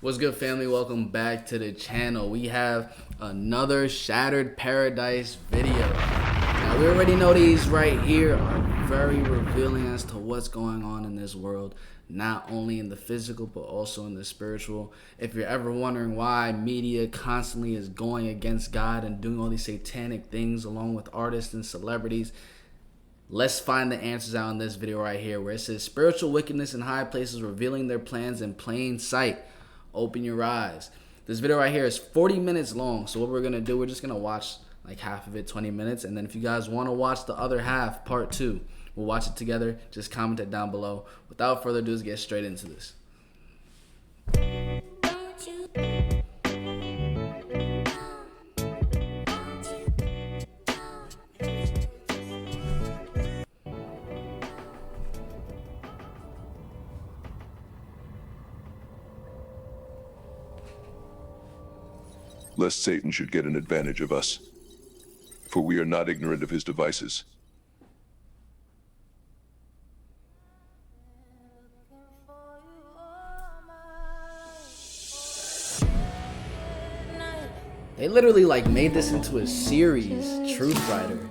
What's good, family? Welcome back to the channel. We have another Shattered Paradise video. Now, we already know these right here are very revealing as to what's going on in this world, not only in the physical, but also in the spiritual. If you're ever wondering why media constantly is going against God and doing all these satanic things along with artists and celebrities, let's find the answers out in this video right here, where it says spiritual wickedness in high places revealing their plans in plain sight. Open your eyes. This video right here is 40 minutes long, so what we're gonna do, we're just gonna watch like half of it, 20 minutes, and then if you guys want to watch the other half, part 2, we'll watch it together. Just comment it down below. Without further ado, let's get straight into this. Lest Satan should get an advantage of us, for we are not ignorant of his devices. They literally like made this into a series, Truth Rider.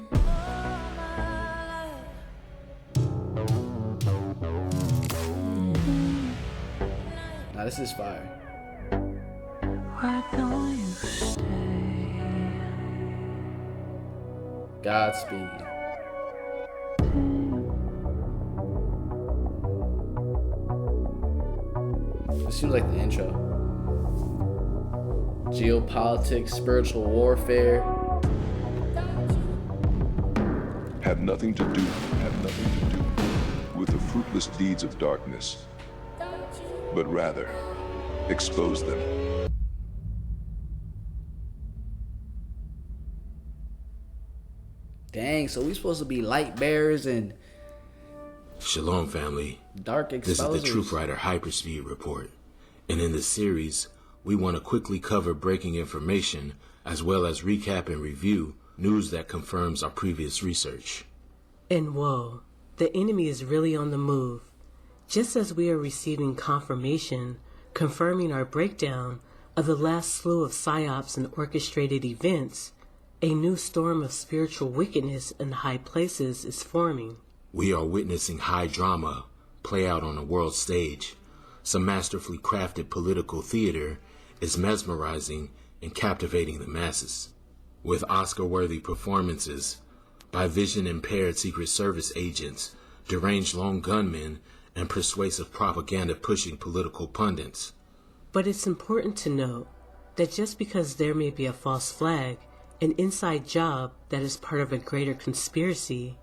Now this is fire. Why don't you stay? Godspeed. This seems like the intro. Geopolitics, spiritual warfare. Have nothing to do with the fruitless deeds of darkness, but rather expose them. Dang, so we supposed to be light bearers and Shalom, family. dark exposers. This is the Truth Rider Hyperspeed Report. And in this series, we want to quickly cover breaking information as well as recap and review news that confirms our previous research. And whoa, the enemy is really on the move. Just as we are receiving confirmation, confirming our breakdown of the last slew of psyops and orchestrated events, a new storm of spiritual wickedness in high places is forming. We are witnessing high drama play out on a world stage. Some masterfully crafted political theater is mesmerizing and captivating the masses. With Oscar-worthy performances by vision-impaired Secret Service agents, deranged lone gunmen, and persuasive propaganda-pushing political pundits. But it's important to note that just because there may be a false flag, an inside job that is part of a greater conspiracy,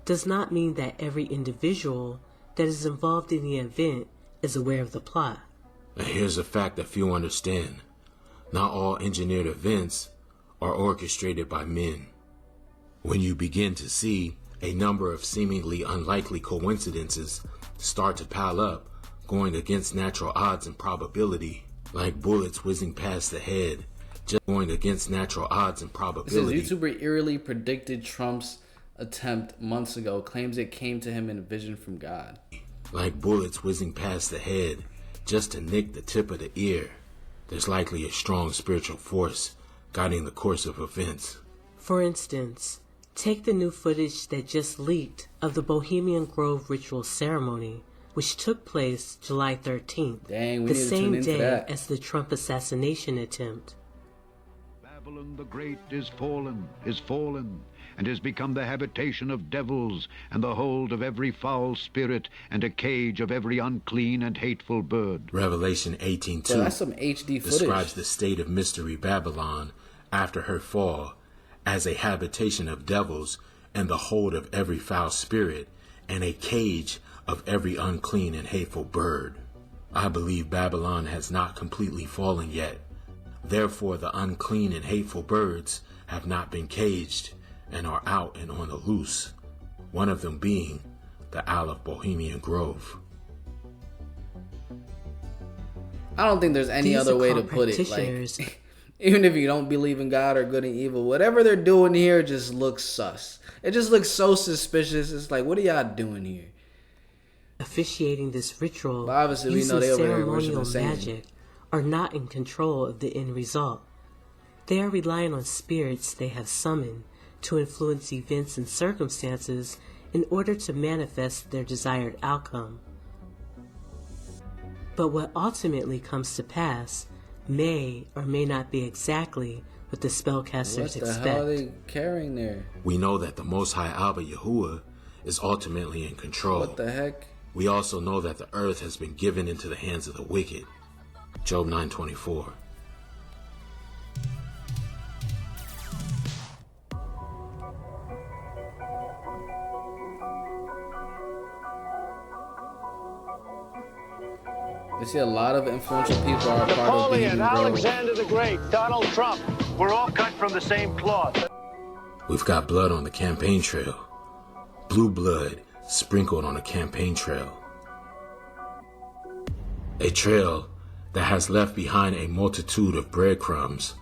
does not mean that every individual that is involved in the event is aware of the plot. And here's a fact that few understand. Not all engineered events are orchestrated by men. When you begin to see a number of seemingly unlikely coincidences start to pile up, going against natural odds and probability, like bullets whizzing past the head, just going against natural odds and probability. This YouTuber eerily predicted Trump's attempt months ago, claims it came to him in a vision from God. Like bullets whizzing past the head, just to nick the tip of the ear. There's likely a strong spiritual force guiding the course of events. For instance, take the new footage that just leaked of the Bohemian Grove ritual ceremony, which took place July 13th, Dang, we the need to tune same into day that. as the Trump assassination attempt. Babylon the Great is fallen, and is become the habitation of devils, and the hold of every foul spirit, and a cage of every unclean and hateful bird. Revelation 18:2 Bro, that's some HD footage. describes the state of mystery Babylon after her fall as a habitation of devils and the hold of every foul spirit and a cage of every unclean and hateful bird. I believe Babylon has not completely fallen yet. Therefore, the unclean and hateful birds have not been caged and are out and on the loose, one of them being the Owl of Bohemian Grove. I don't think there's any These other way to occult put it. practitioners Like, even if you don't believe in God or good and evil, whatever they're doing here just looks sus. It just looks so suspicious. It's like, what are y'all doing here? officiating this ritual But obviously we know using they over there ceremonial worshiping Satan. magic are not in control of the end result. They are relying on spirits they have summoned to influence events and circumstances in order to manifest their desired outcome. But what ultimately comes to pass may or may not be exactly what the spellcasters expect. What the hell are they carrying there? We know that the Most High Abba Yahuwah is ultimately in control. What the heck? We also know that the earth has been given into the hands of the wicked. Job 9:24. You see a lot of influential people are a part of Napoleon, Bohemian Grove. Alexander the Great, Donald Trump. We're all cut from the same cloth. We've got blood on the campaign trail. Blue blood sprinkled on a campaign trail. A trail that has left behind a multitude of breadcrumbs,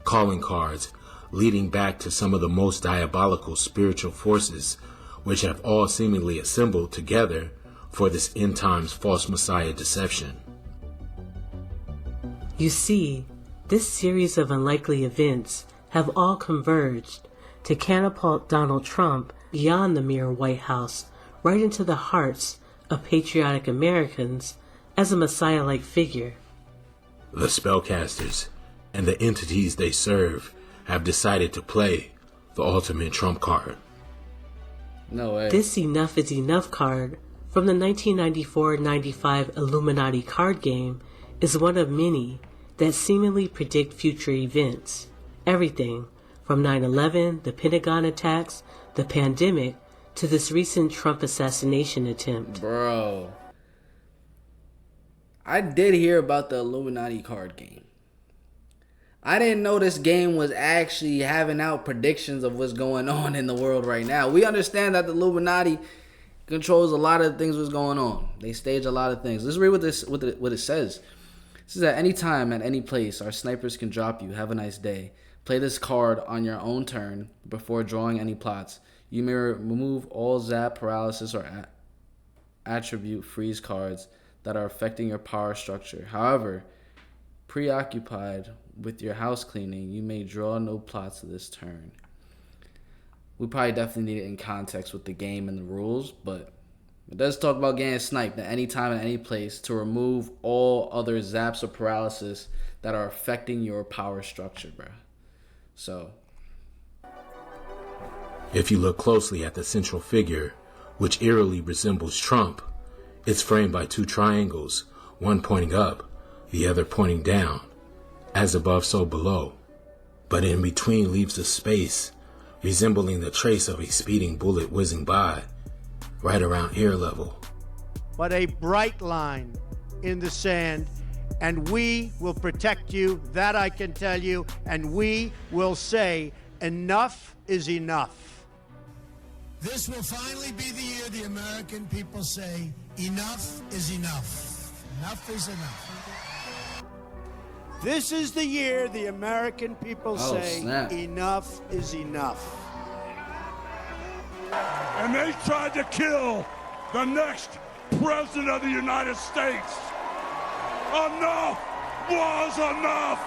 calling cards leading back to some of the most diabolical spiritual forces which have all seemingly assembled together for this end times false messiah deception. You see, this series of unlikely events have all converged to catapult Donald Trump beyond the mere White House, right into the hearts of patriotic Americans as a messiah-like figure. The spellcasters and the entities they serve have decided to play the ultimate trump card. No way. This Enough is Enough card from the 1994-95 Illuminati card game is one of many that seemingly predict future events. Everything from 9/11, the Pentagon attacks, the pandemic, to this recent Trump assassination attempt. Bro, I did hear about the Illuminati card game. I didn't know this game was actually having out predictions of what's going on in the world right now. We understand that the Illuminati controls a lot of things that's going on. They stage a lot of things. Let's read what it says. It says, at any time, at any place, our snipers can drop you. Have a nice day. Play this card on your own turn before drawing any plots. You may remove all zap, paralysis, or attribute freeze cards that are affecting your power structure. However, preoccupied with your house cleaning, you may draw no plots this turn. We probably definitely need it in context with the game and the rules, but it does talk about getting sniped at any time and any place to remove all other zaps or paralysis that are affecting your power structure, bro. So, if you look closely at the central figure, which eerily resembles Trump, it's framed by two triangles, one pointing up, the other pointing down, as above so below, but in between leaves a space resembling the trace of a speeding bullet whizzing by, right around ear level. But a bright line in the sand, and we will protect you, that I can tell you, and we will say enough is enough. This will finally be the year the American people say enough is enough. Enough is enough. This is the year the American people say snap. enough is enough. And they tried to kill the next president of the United States. Enough was enough.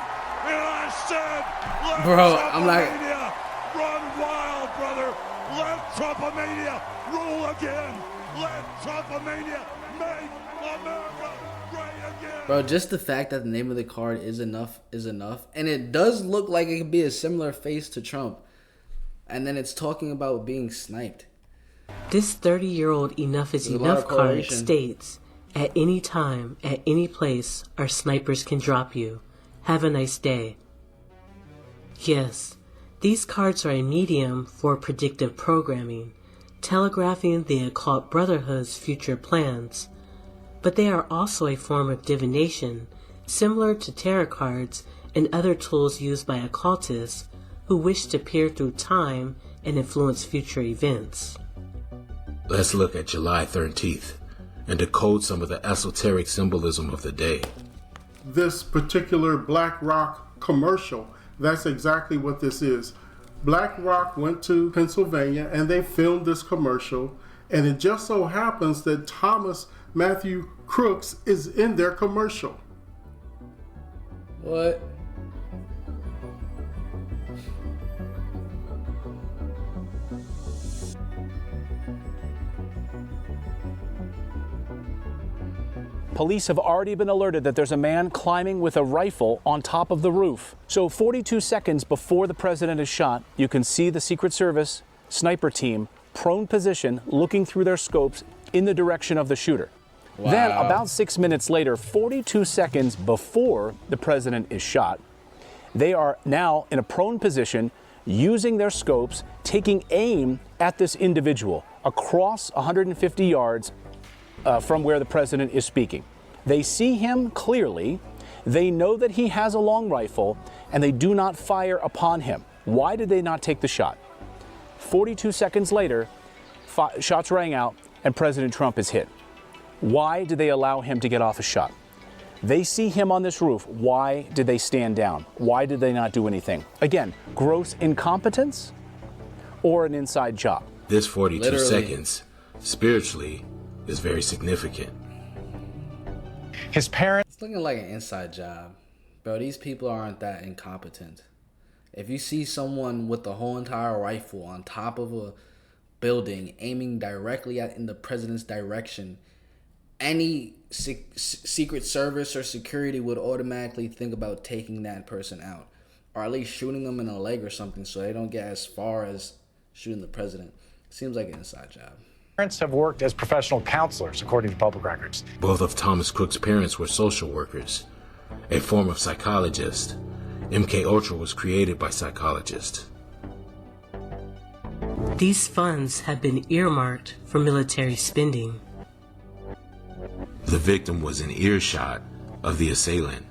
And I said, let Trumpomania run wild, brother. Let Trumpomania rule again. Let Trumpomania make America great again. bro, just the fact that the name of the card is enough, and it does look like it could be a similar face to Trump, and then it's talking about being sniped. This 30-year-old Enough is There's a lot Enough of card correlation. states, at any time, at any place, our snipers can drop you. Have a nice day. Yes, these cards are a medium for predictive programming, telegraphing the occult brotherhood's future plans. But they are also a form of divination, similar to tarot cards and other tools used by occultists who wish to peer through time and influence future events. Let's look at July 13th and decode some of the esoteric symbolism of the day. This particular BlackRock commercial, that's exactly what this is. BlackRock went to Pennsylvania and they filmed this commercial, and it just so happens that Thomas Matthew Crooks is in their commercial. What? Police have already been alerted that there's a man climbing with a rifle on top of the roof. So 42 seconds before the president is shot, you can see the Secret Service sniper team prone position looking through their scopes in the direction of the shooter. Wow. Then about 6 minutes later, 42 seconds before the president is shot, they are now in a prone position using their scopes, taking aim at this individual across 150 yards from where the president is speaking. They see him clearly, they know that he has a long rifle, and they do not fire upon him. Why did they not take the shot? 42 seconds later, shots rang out and President Trump is hit. Why did they allow him to get off a shot? They see him on this roof. Why did they stand down? Why did they not do anything? Again, gross incompetence or an inside job? This 42 Literally. seconds, spiritually, is very significant. His parents... It's looking like an inside job. Bro, these people aren't that incompetent. If you see someone with the whole entire rifle on top of a building aiming directly in the president's direction, any Secret Service or security would automatically think about taking that person out, or at least shooting them in the leg or something so they don't get as far as shooting the president. Seems like an inside job. Parents have worked as professional counselors, according to public records. Both of Thomas Cook's parents were social workers, a form of psychologist. MK Ultra was created by psychologists. These funds have been earmarked for military spending. The victim was in earshot of the assailant.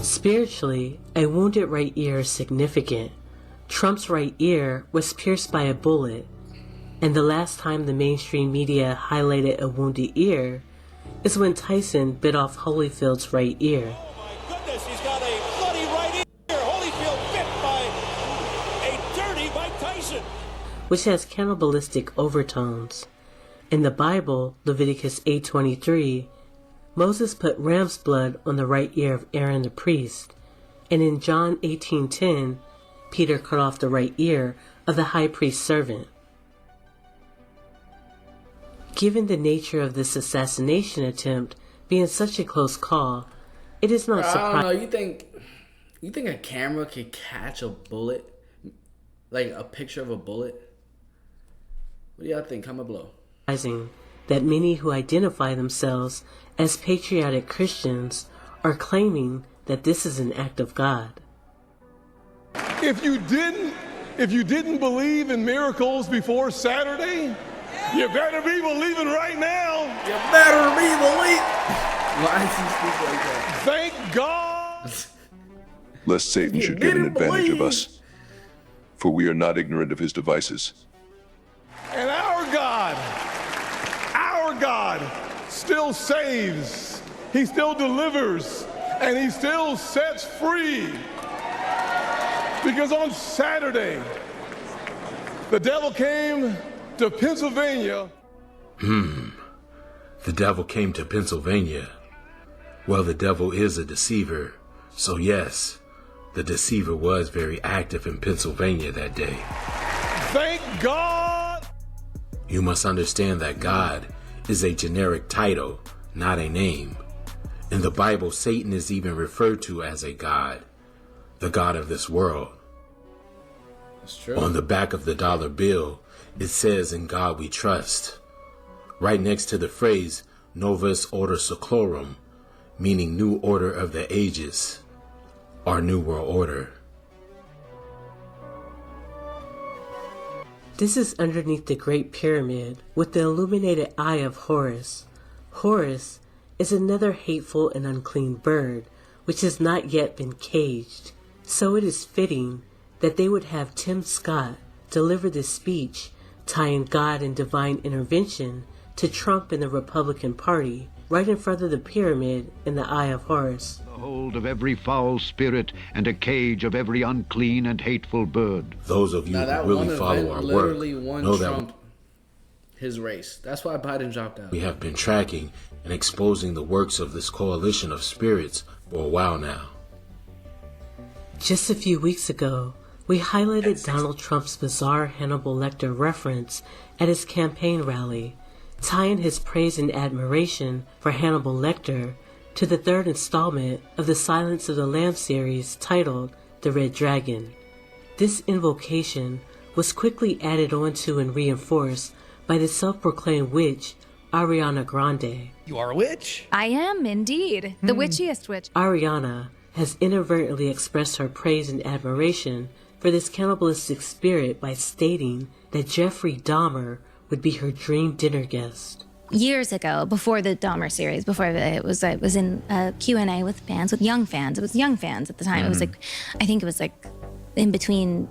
Spiritually, a wounded right ear is significant. Trump's right ear was pierced by a bullet, and the last time the mainstream media highlighted a wounded ear is when Tyson bit off Holyfield's right ear. Oh my goodness, he's got a bloody right ear. Holyfield bit by a dirty Mike Tyson. Which has cannibalistic overtones. In the Bible, Leviticus 8:23, Moses put ram's blood on the right ear of Aaron the priest, and in John 18:10, Peter cut off the right ear of the high priest's servant. Given the nature of this assassination attempt being such a close call, it is not surprising. I don't know. You think a camera could catch a bullet, like a picture of a bullet? What do y'all think? Comment below. That many who identify themselves as patriotic Christians are claiming that this is an act of God. If you didn't believe in miracles before Saturday, you better be believing right now. You better be believing. Why is he speaking like that? Thank God. Lest Satan should get an advantage of us, for we are not ignorant of his devices. And our God still saves, he still delivers, and he still sets free. Because on Saturday, the devil came to Pennsylvania. The devil came to Pennsylvania. Well, the devil is a deceiver, so yes, the deceiver was very active in Pennsylvania that day. Thank God! You must understand that God is a generic title, not a name. In the Bible, Satan is even referred to as a god, the god of this world. That's true. On the back of the dollar bill, it says, "In God we trust," right next to the phrase Novus Order Seclorum, meaning New Order of the Ages, or New World Order. This is underneath the Great Pyramid with the illuminated eye of Horus. Horus is another hateful and unclean bird which has not yet been caged. So it is fitting that they would have Tim Scott deliver this speech tying God and divine intervention to Trump and the Republican Party right in front of the pyramid in the eye of Horus. The hold of every foul spirit and a cage of every unclean and hateful bird. Those of you who really follow our work know that his race. That's why Biden dropped out. We have been tracking and exposing the works of this coalition of spirits for a while now. Just a few weeks ago, we highlighted Donald Trump's bizarre Hannibal Lecter reference at his campaign rally, tying his praise and admiration for Hannibal Lecter to the third installment of the Silence of the Lambs series titled The Red Dragon. This invocation was quickly added onto and reinforced by the self-proclaimed witch, Ariana Grande. You are a witch? I am, indeed. The witchiest witch. Ariana has inadvertently expressed her praise and admiration for this cannibalistic spirit by stating that Jeffrey Dahmer would be her dream dinner guest. Years ago, before the Dahmer series, I was in a Q&A with fans, with young fans. It was young fans at the time. It was I think it was in between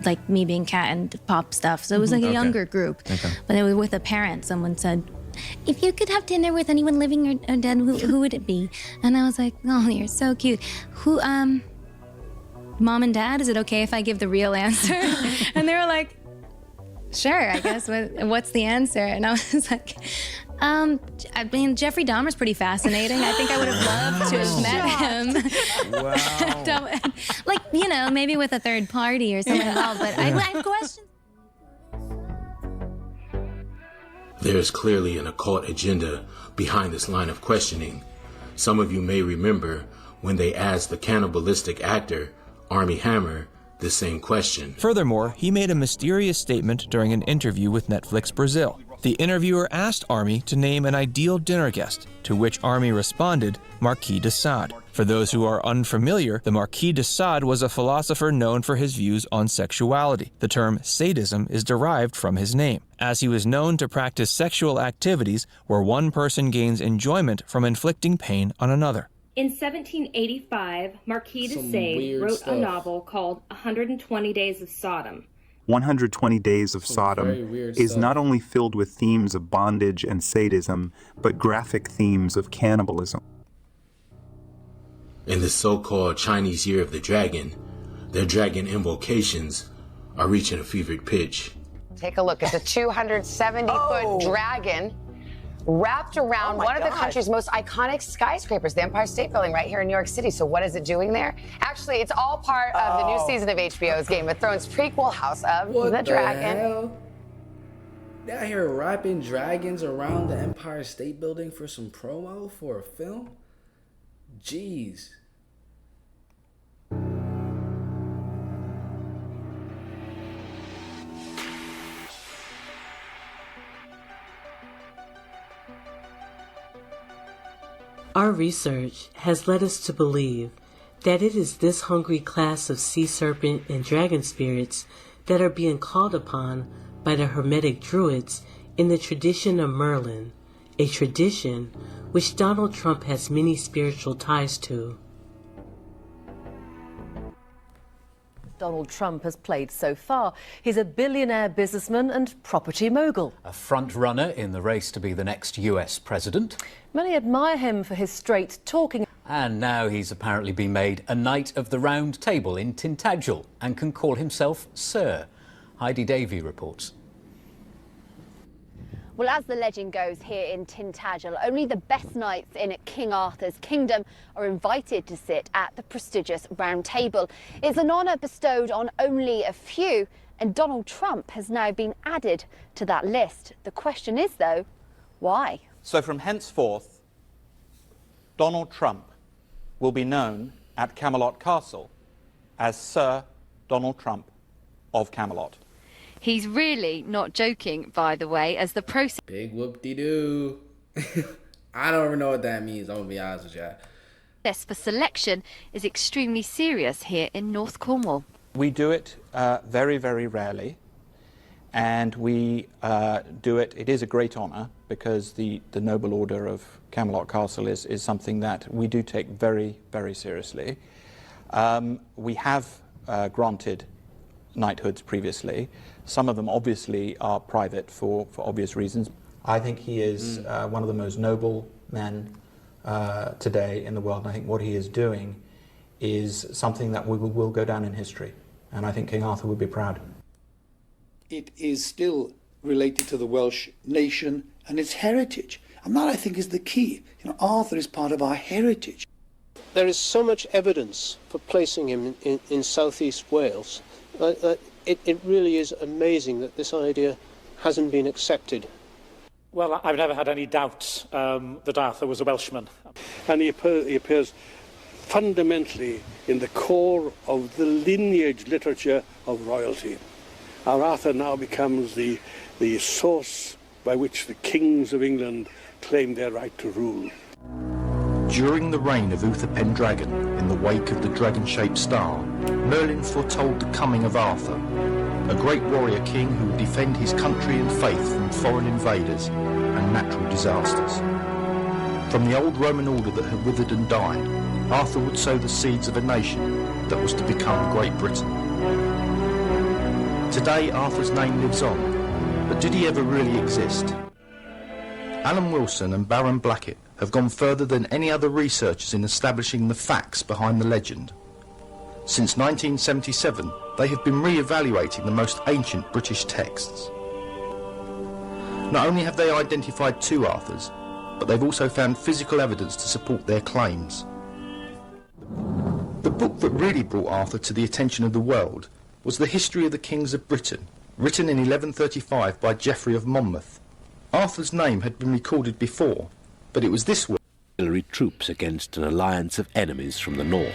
like me being cat and pop stuff. So it was like a younger group. Okay. But it was with a parent. Someone said, if you could have dinner with anyone living or dead, who would it be? And I was like, oh, you're so cute. Who, Mom and Dad, is it okay if I give the real answer? And they were like, sure, I guess. What's the answer? And I was like, I mean, Jeffrey Dahmer's pretty fascinating. I think I would have loved to have met him. Wow. Like, you know, maybe with a third party or something involved, but I have questions. There is clearly an occult agenda behind this line of questioning. Some of you may remember when they asked the cannibalistic actor, Armie Hammer, the same question. Furthermore, he made a mysterious statement during an interview with Netflix Brazil. The interviewer asked Armie to name an ideal dinner guest, to which Armie responded, Marquis de Sade. For those who are unfamiliar, the Marquis de Sade was a philosopher known for his views on sexuality. The term sadism is derived from his name, as he was known to practice sexual activities where one person gains enjoyment from inflicting pain on another. In 1785, Marquis de Sade wrote a novel called 120 Days of Sodom. 120 Days of Sodom is not only filled with themes of bondage and sadism, but graphic themes of cannibalism. In the so-called Chinese Year of the Dragon, their dragon invocations are reaching a fevered pitch. Take a look. It's a 270-foot dragon wrapped around one of the country's most iconic skyscrapers, the Empire State Building right here in New York City. So what is it doing there? Actually, it's all part of the new season of HBO's Game of Thrones prequel, House of the Dragon. Hell? They out here wrapping dragons around the Empire State Building for some promo for a film? Jeez. Our research has led us to believe that it is this hungry class of sea serpent and dragon spirits that are being called upon by the Hermetic Druids in the tradition of Merlin, a tradition which Donald Trump has many spiritual ties to. Donald Trump has played so far. He's a billionaire businessman and property mogul. A front runner in the race to be the next US president. Many admire him for his straight talking. And now he's apparently been made a Knight of the Round Table in Tintagel and can call himself Sir. Heidi Davey reports. Well, as the legend goes here in Tintagel, only the best knights in King Arthur's kingdom are invited to sit at the prestigious Round Table. It's an honour bestowed on only a few, and Donald Trump has now been added to that list. The question is, though, why? So from henceforth, Donald Trump will be known at Camelot Castle as Sir Donald Trump of Camelot. He's really not joking, by the way, as the process... Big whoop-de-doo. I don't even know what that means, I'm going to be honest with you. ...for selection is extremely serious here in North Cornwall. We do it very, very rarely, and we do it... It is a great honour, because the Noble Order of Camelot Castle is something that we do take very, very seriously. We have granted knighthoods previously. Some of them obviously are private for obvious reasons. I think he is one of the most noble men today in the world, and I think what he is doing is something that will go down in history, and I think King Arthur would be proud. It is still related to the Welsh nation and its heritage. And that, I think, is the key. You know, Arthur is part of our heritage. There is so much evidence for placing him in southeast Wales. It really is amazing that this idea hasn't been accepted. Well, I've never had any doubts that Arthur was a Welshman. And he appears fundamentally in the core of the lineage literature of royalty. Our Arthur now becomes the source by which the kings of England claim their right to rule. During the reign of Uther Pendragon, in the wake of the dragon-shaped star, Merlin foretold the coming of Arthur, a great warrior king who would defend his country and faith from foreign invaders and natural disasters. From the old Roman order that had withered and died, Arthur would sow the seeds of a nation that was to become Great Britain. Today, Arthur's name lives on, but did he ever really exist? Alan Wilson and Baron Blackett have gone further than any other researchers in establishing the facts behind the legend. Since 1977, they have been re-evaluating the most ancient British texts. Not only have they identified two Arthurs, but they've also found physical evidence to support their claims. The book that really brought Arthur to the attention of the world was The History of the Kings of Britain, written in 1135 by Geoffrey of Monmouth. Arthur's name had been recorded before, but it was this way. Troops against an alliance of enemies from the north.